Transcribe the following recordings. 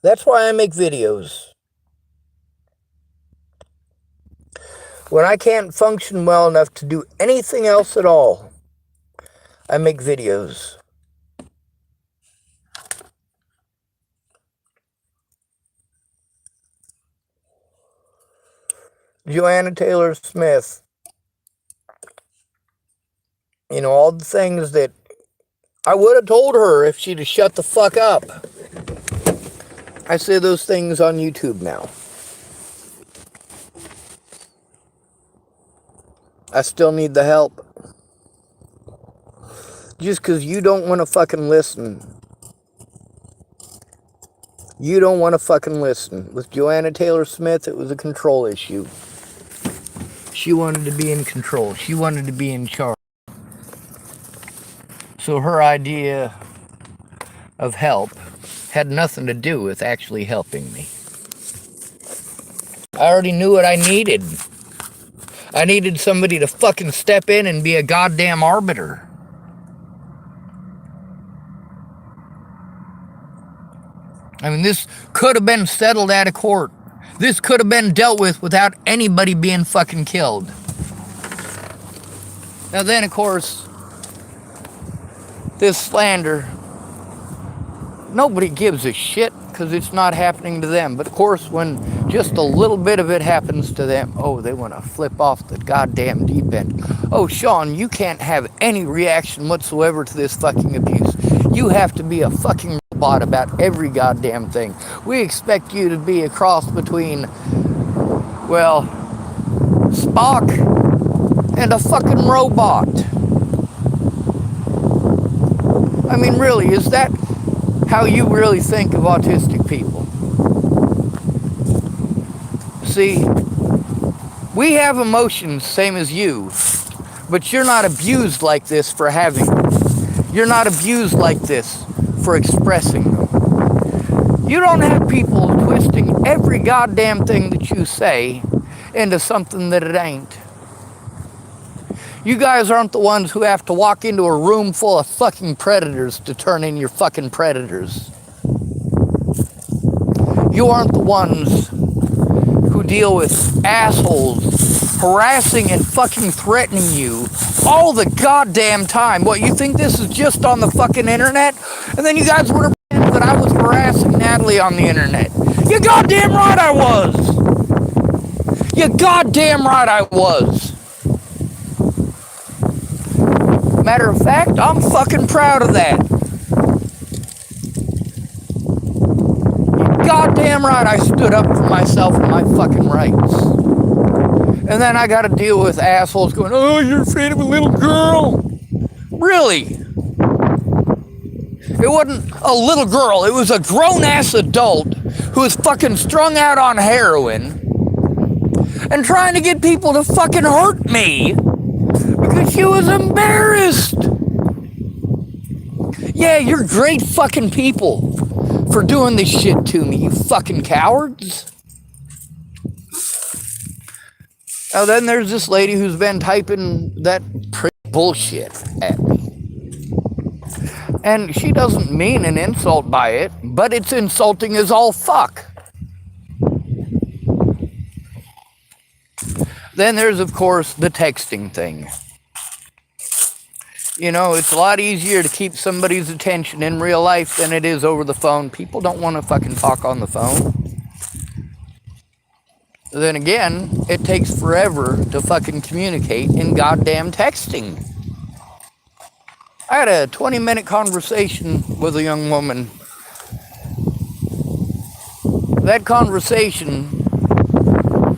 That's why I make videos. When I can't function well enough to do anything else at all, I make videos. Joanna Taylor Smith. You know, all the things that I would have told her if she'd have shut the fuck up. I say those things on YouTube now. I still need the help. Just because you don't want to fucking listen. You don't want to fucking listen. With Joanna Taylor Smith, it was a control issue. She wanted to be in control. She wanted to be in charge. So her idea of help had nothing to do with actually helping me. I already knew what I needed. I needed somebody to fucking step in and be a goddamn arbiter. I mean, this could have been settled out of court. This could have been dealt with without anybody being fucking killed. Now then, of course, this slander, nobody gives a shit because it's not happening to them. But of course, when just a little bit of it happens to them, oh, they want to flip off the goddamn deep end. Oh, Sean, you can't have any reaction whatsoever to this fucking abuse. You have to be a fucking robot about every goddamn thing. We expect you to be a cross between, well, Spock and a fucking robot. I mean, really, is that how you really think of autistic people? See, we have emotions, same as you, but you're not abused like this for having them. You're not abused like this for expressing them. You don't have people twisting every goddamn thing that you say into something that it ain't. You guys aren't the ones who have to walk into a room full of fucking predators to turn in your fucking predators. You aren't the ones who deal with assholes harassing and fucking threatening you all the goddamn time. What, you think this is just on the fucking internet? And then you guys would have been that I was harassing Natalie on the internet. You goddamn right I was. You goddamn right I was. Matter of fact, I'm fucking proud of that. You goddamn right I stood up for myself and my fucking rights. And then I gotta deal with assholes going, oh, you're afraid of a little girl. Really? It wasn't a little girl, it was a grown-ass adult who was fucking strung out on heroin and trying to get people to fucking hurt me because she was embarrassed. Yeah, you're great fucking people for doing this shit to me, you fucking cowards. Now then there's this lady who's been typing that pretty bullshit at me. And she doesn't mean an insult by it, but it's insulting as all fuck. Then there's, of course, the texting thing. You know, it's a lot easier to keep somebody's attention in real life than it is over the phone. People don't want to fucking talk on the phone. Then again, it takes forever to fucking communicate in goddamn texting. I had a 20-minute conversation with a young woman. That conversation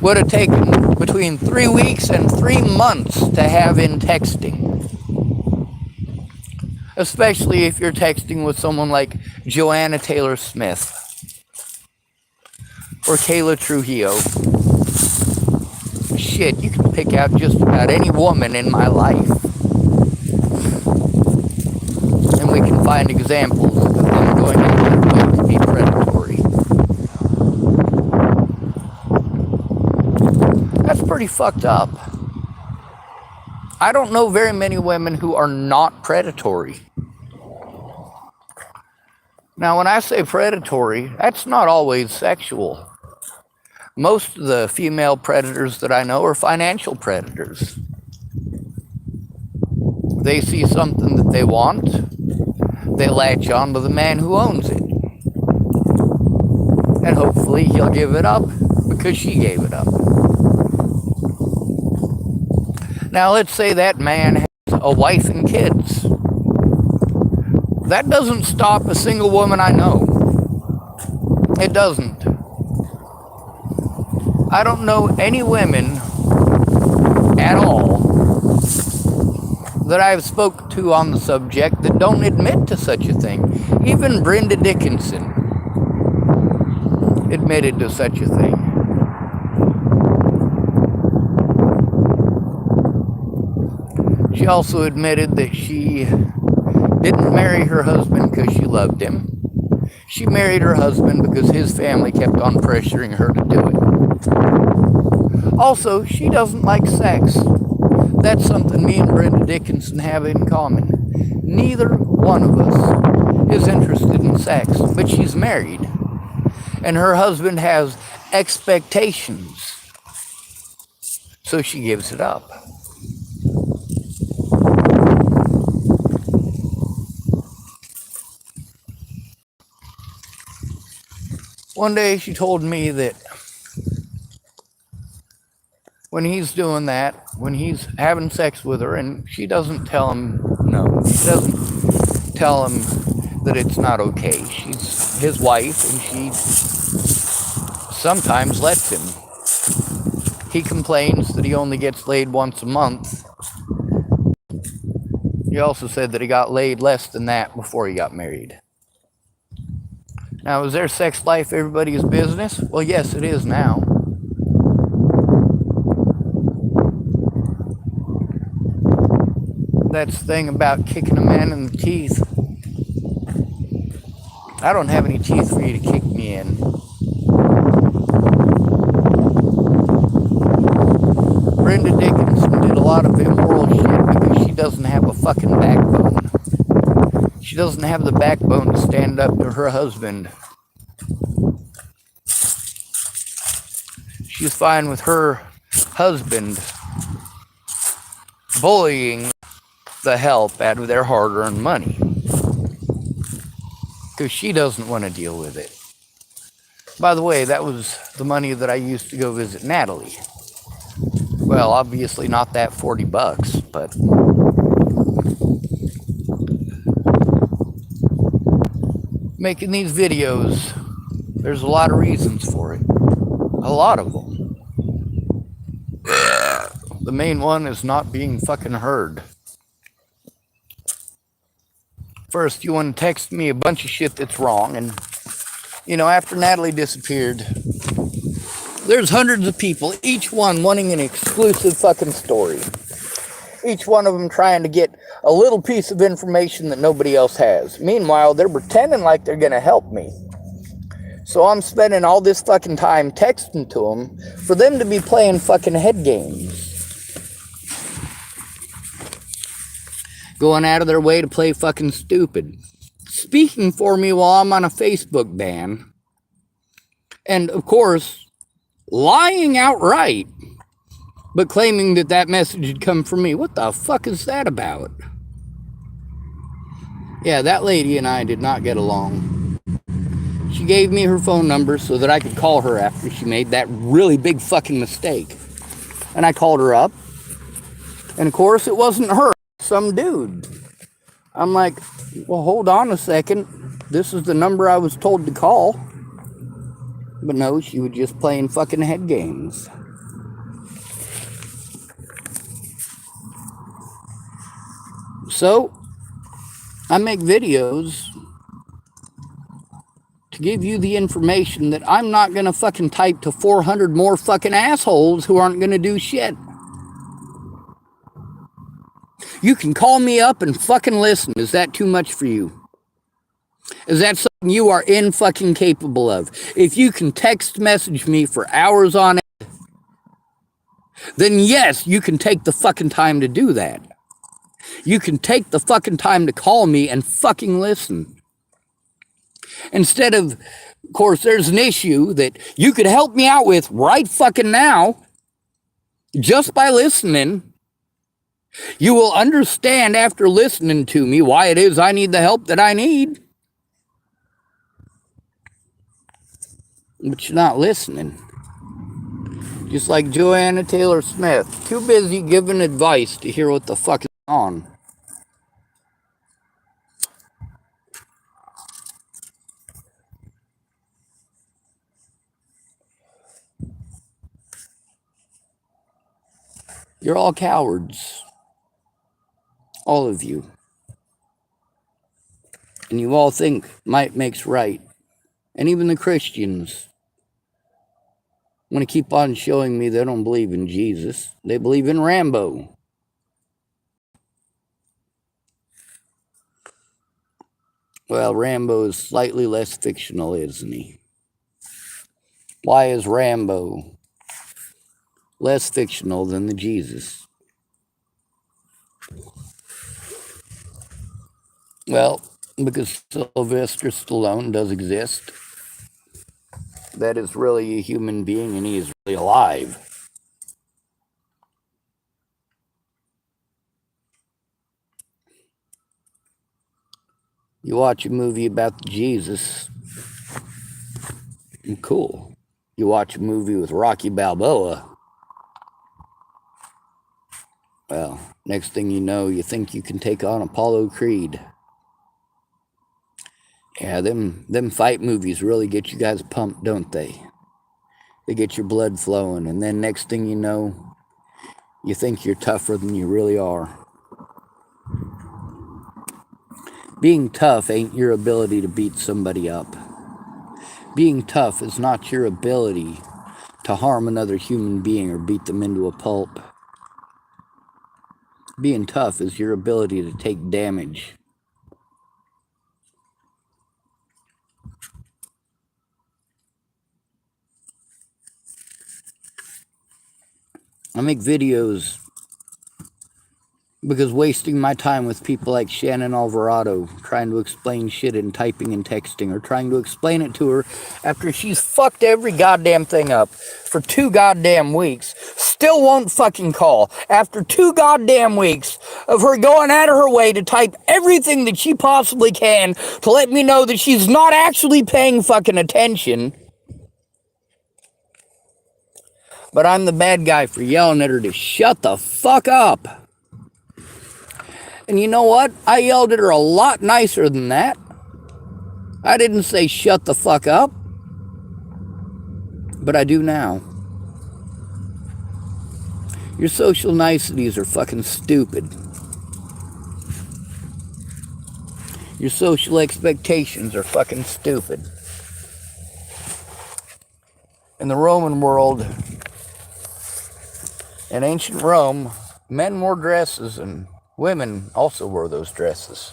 would have taken between 3 weeks and 3 months to have in texting. Especially if you're texting with someone like Joanna Taylor Smith or Kayla Trujillo. Shit, you can pick out just about any woman in my life. And we can find examples of them going out to be predatory. That's pretty fucked up. I don't know very many women who are not predatory. Now, when I say predatory, that's not always sexual. Most of the female predators that I know are financial predators. They see something that they want, they latch on to the man who owns it. And hopefully he'll give it up because she gave it up. Now, let's say that man has a wife and kids. That doesn't stop a single woman I know. It doesn't. I don't know any women at all that I've spoke to on the subject that don't admit to such a thing. Even Brenda Dickinson admitted to such a thing. She also admitted that she didn't marry her husband because she loved him. She married her husband because his family kept on pressuring her to do it. Also, she doesn't like sex. That's something me and Brenda Dickinson have in common. Neither one of us is interested in sex, but she's married. And her husband has expectations. So she gives it up. One day she told me that when he's doing that, when he's having sex with her, and she doesn't tell him no, she doesn't tell him that it's not okay. She's his wife, and she sometimes lets him. He complains that he only gets laid once a month. He also said that he got laid less than that before he got married. Now, is their sex life everybody's business? Well, yes, it is now. That's the thing about kicking a man in the teeth. I don't have any teeth for you to kick me in. Brenda Dickinson did a lot of immoral shit because she doesn't have a fucking backbone. She doesn't have the backbone to stand up to her husband. She's fine with her husband bullying the help out of their hard-earned money because she doesn't want to deal with it. By the way, that was the money that I used to go visit Natalie. Well, obviously not that $40, but making these videos, there's a lot of reasons for it. A lot of them. The main one is not being fucking heard. First, you want to text me a bunch of shit that's wrong, and after Natalie disappeared, there's hundreds of people, each one wanting an exclusive fucking story. Each one of them trying to get a little piece of information that nobody else has. Meanwhile, they're pretending like they're gonna help me. So I'm spending all this fucking time texting to them for them to be playing fucking head games. Going out of their way to play fucking stupid. Speaking for me while I'm on a Facebook ban. And, of course, lying outright, but claiming that that message had come from me. What the fuck is that about? Yeah, that lady and I did not get along. She gave me her phone number so that I could call her after she made that really big fucking mistake. And I called her up. And, of course, it wasn't her. Some dude. I'm like, well, hold on a second. This is the number I was told to call. But no, she was just playing fucking head games. So, I make videos to give you the information that I'm not going to fucking type to 400 more fucking assholes who aren't going to do shit. You can call me up and fucking listen. Is that too much for you? Is that something you are fucking capable of? If you can text message me for hours on end, then yes, you can take the fucking time to do that. You can take the fucking time to call me and fucking listen. Instead of course, there's an issue that you could help me out with right fucking now, just by listening. You will understand after listening to me why it is I need the help that I need. But you're not listening. Just like Joanna Taylor Smith, too busy giving advice to hear what the fuck is on. You're all cowards. All of you. And you all think might makes right. And even the Christians want to keep on showing me they don't believe in Jesus. They believe in Rambo. Well, Rambo is slightly less fictional, isn't he? Why is Rambo less fictional than the Jesus? Well, because Sylvester Stallone does exist. That is really a human being and he is really alive. You watch a movie about Jesus, cool. You watch a movie with Rocky Balboa, well, next thing you know, you think you can take on Apollo Creed. Yeah, them fight movies really get you guys pumped, don't they? They get your blood flowing, and then next thing you know, you think you're tougher than you really are. Being tough ain't your ability to beat somebody up. Being tough is not your ability to harm another human being or beat them into a pulp. Being tough is your ability to take damage. I make videos because wasting my time with people like Shannon Alvarado trying to explain shit in typing and texting, or trying to explain it to her after she's fucked every goddamn thing up for 2 goddamn weeks, still won't fucking call after 2 goddamn weeks of her going out of her way to type everything that she possibly can to let me know that she's not actually paying fucking attention. But I'm the bad guy for yelling at her to shut the fuck up. And you know what? I yelled at her a lot nicer than that. I didn't say shut the fuck up. But I do now. Your social niceties are fucking stupid. Your social expectations are fucking stupid. In the Roman world, in ancient Rome, men wore dresses and women also wore those dresses.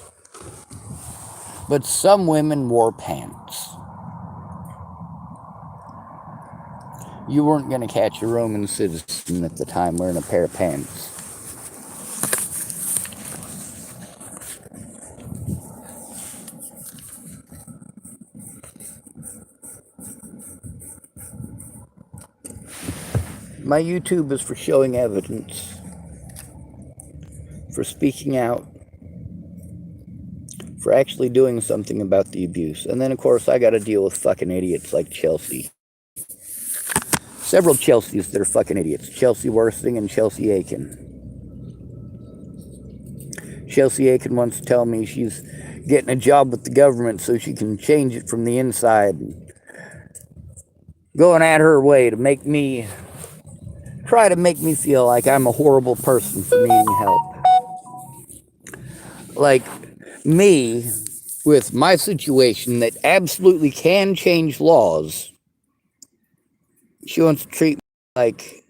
But some women wore pants. You weren't going to catch a Roman citizen at the time wearing a pair of pants. My YouTube is for showing evidence, for speaking out, for actually doing something about the abuse. And then, of course, I got to deal with fucking idiots like Chelsea. Several Chelseas that are fucking idiots. Chelsea Worsing and Chelsea Aiken. Chelsea Aiken wants to tell me she's getting a job with the government so she can change it from the inside. Going at her way to make me... try to make me feel like I'm a horrible person for needing help. Like me, with my situation that absolutely can change laws, she wants to treat me like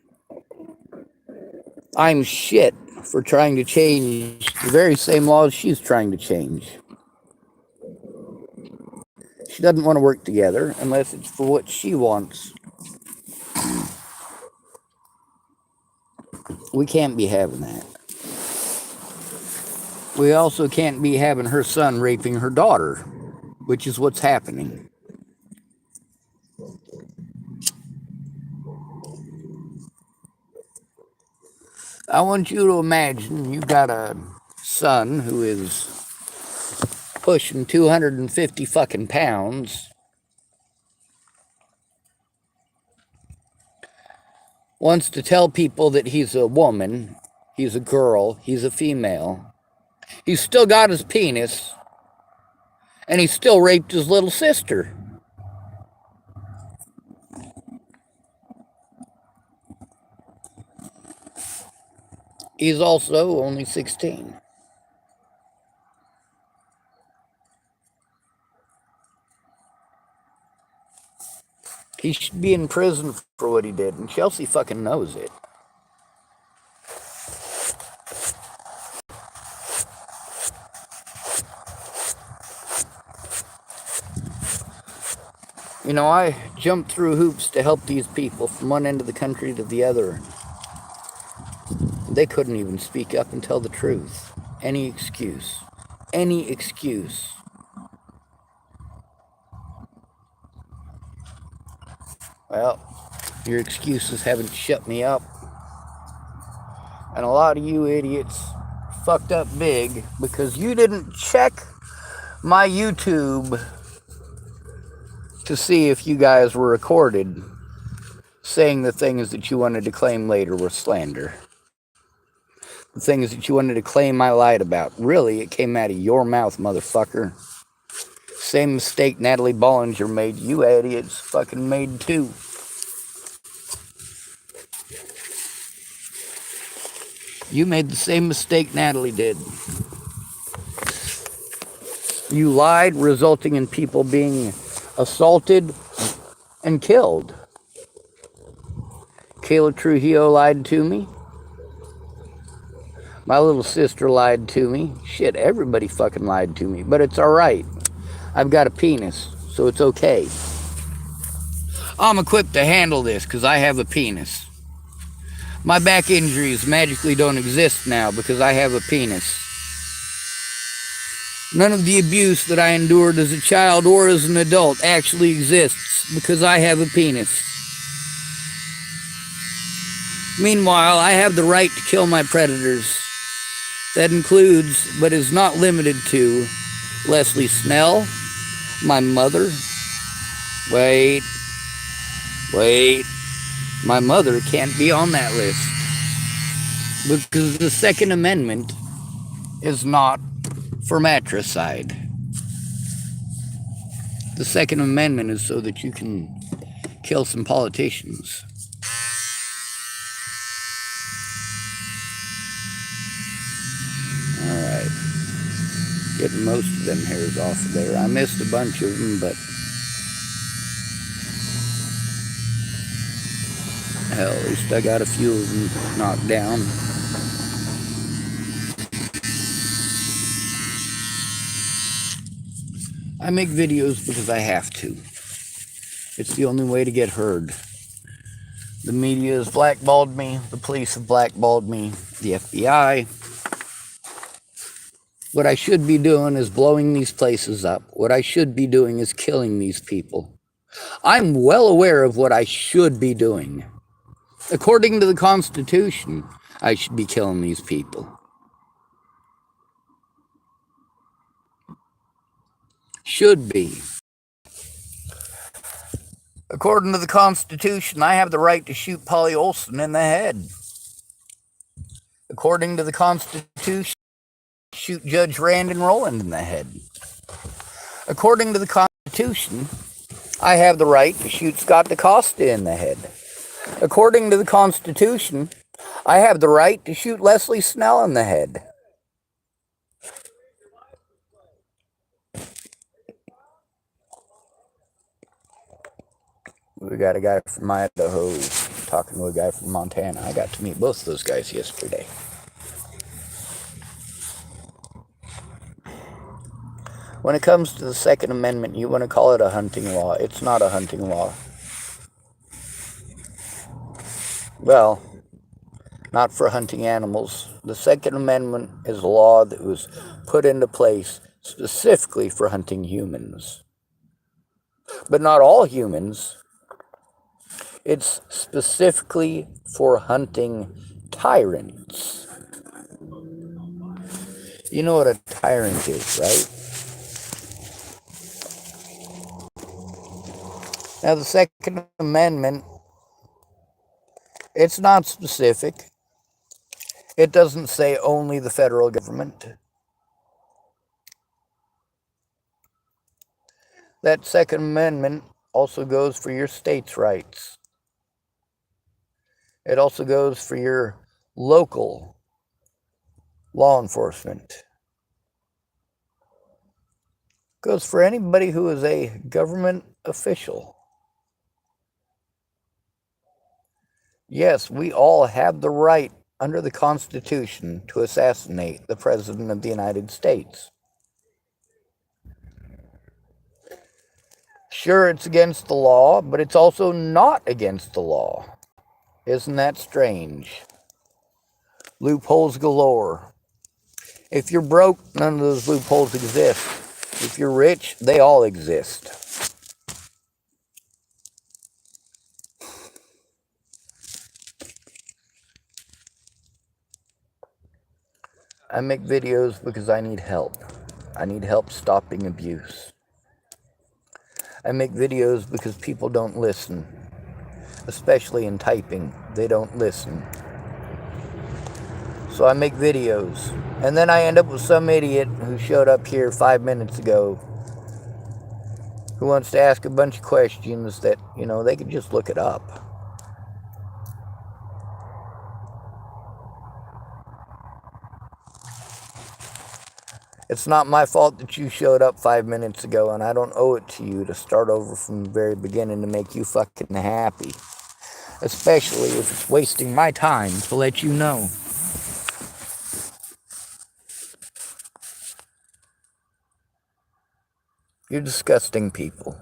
I'm shit for trying to change the very same laws she's trying to change. She doesn't want to work together unless it's for what she wants. We can't be having that. We also can't be having her son raping her daughter. which is what's happening. I want you to imagine you got a son who is pushing 250 fucking pounds, wants to tell people that he's a woman, he's a girl, he's a female. He's still got his penis, and he still raped his little sister. He's also only 16. He should be in prison for what he did, and Chelsea fucking knows it. You know, I jumped through hoops to help these people from one end of the country to the other. They couldn't even speak up and tell the truth. Any excuse. Any excuse. Well, your excuses haven't shut me up. And a lot of you idiots fucked up big because you didn't check my YouTube to see if you guys were recorded saying the things that you wanted to claim later were slander. The things that you wanted to claim I lied about. Really, it came out of your mouth, motherfucker. Same mistake Natalie Bollinger made, you idiots fucking made too. You made the same mistake Natalie did. You lied, resulting in people being assaulted and killed. Kayla Trujillo lied to me. My little sister lied to me. Shit, everybody fucking lied to me. But it's alright. I've got a penis, so it's okay. I'm equipped to handle this because I have a penis. My back injuries magically don't exist now because I have a penis. None of the abuse that I endured as a child or as an adult actually exists because I have a penis. Meanwhile, I have the right to kill my predators. That includes, but is not limited to, Leslie Snell, my mother. Wait. My mother can't be on that list. Because the Second Amendment is not for matricide. The Second Amendment is so that you can kill some politicians. Alright. Getting most of them hairs off of there. I missed a bunch of them, but hell, at least I got a few of them knocked down. I make videos because I have to. It's the only way to get heard. The media has blackballed me. The police have blackballed me. The FBI. What I should be doing is blowing these places up. What I should be doing is killing these people. I'm well aware of what I should be doing. According to the Constitution, I should be killing these people. Should be. According to the Constitution, I have the right to shoot Polly Olson in the head. According to the Constitution, shoot Judge Randon Rowland in the head. According to the Constitution, I have the right to shoot Scott DaCosta in the head. According to the Constitution, I have the right to shoot Leslie Snell in the head. We got a guy from Idaho talking to a guy from Montana. I got to meet both of those guys yesterday. When it comes to the Second Amendment, you want to call it a hunting law. It's not a hunting law. Well, not for hunting animals. The Second Amendment is a law that was put into place specifically for hunting humans. but not all humans. It's specifically for hunting tyrants. You know what a tyrant is, right? Now, the Second Amendment, it's not specific. It doesn't say only the federal government. That Second Amendment also goes for your states' rights. It also goes for your local law enforcement. It goes for anybody who is a government official. Yes, we all have the right under the Constitution to assassinate the President of the United States. Sure, it's against the law, but it's also not against the law. Isn't that strange? Loopholes galore. If you're broke, none of those loopholes exist. If you're rich, they all exist. I make videos because I need help. I need help stopping abuse. I make videos because people don't listen. Especially in typing, they don't listen. So I make videos. And then I end up with some idiot who showed up here 5 minutes ago who wants to ask a bunch of questions that, they could just look it up. It's not my fault that you showed up 5 minutes ago, and I don't owe it to you to start over from the very beginning to make you fucking happy. Especially if it's wasting my time to let you know. You're disgusting people.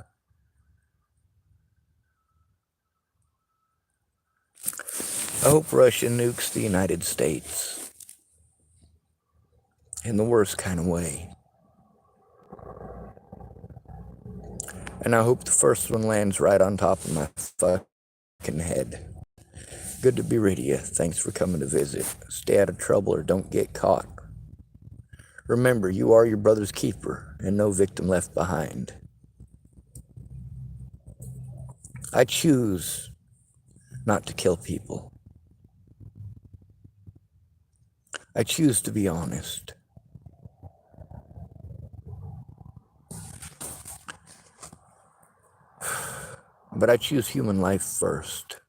I hope Russia nukes the United States. In the worst kind of way. And I hope the first one lands right on top of my fucking head. Good to be with you. Thanks for coming to visit. Stay out of trouble or don't get caught. Remember, you are your brother's keeper and no victim left behind. I choose not to kill people. I choose to be honest. But I choose human life first.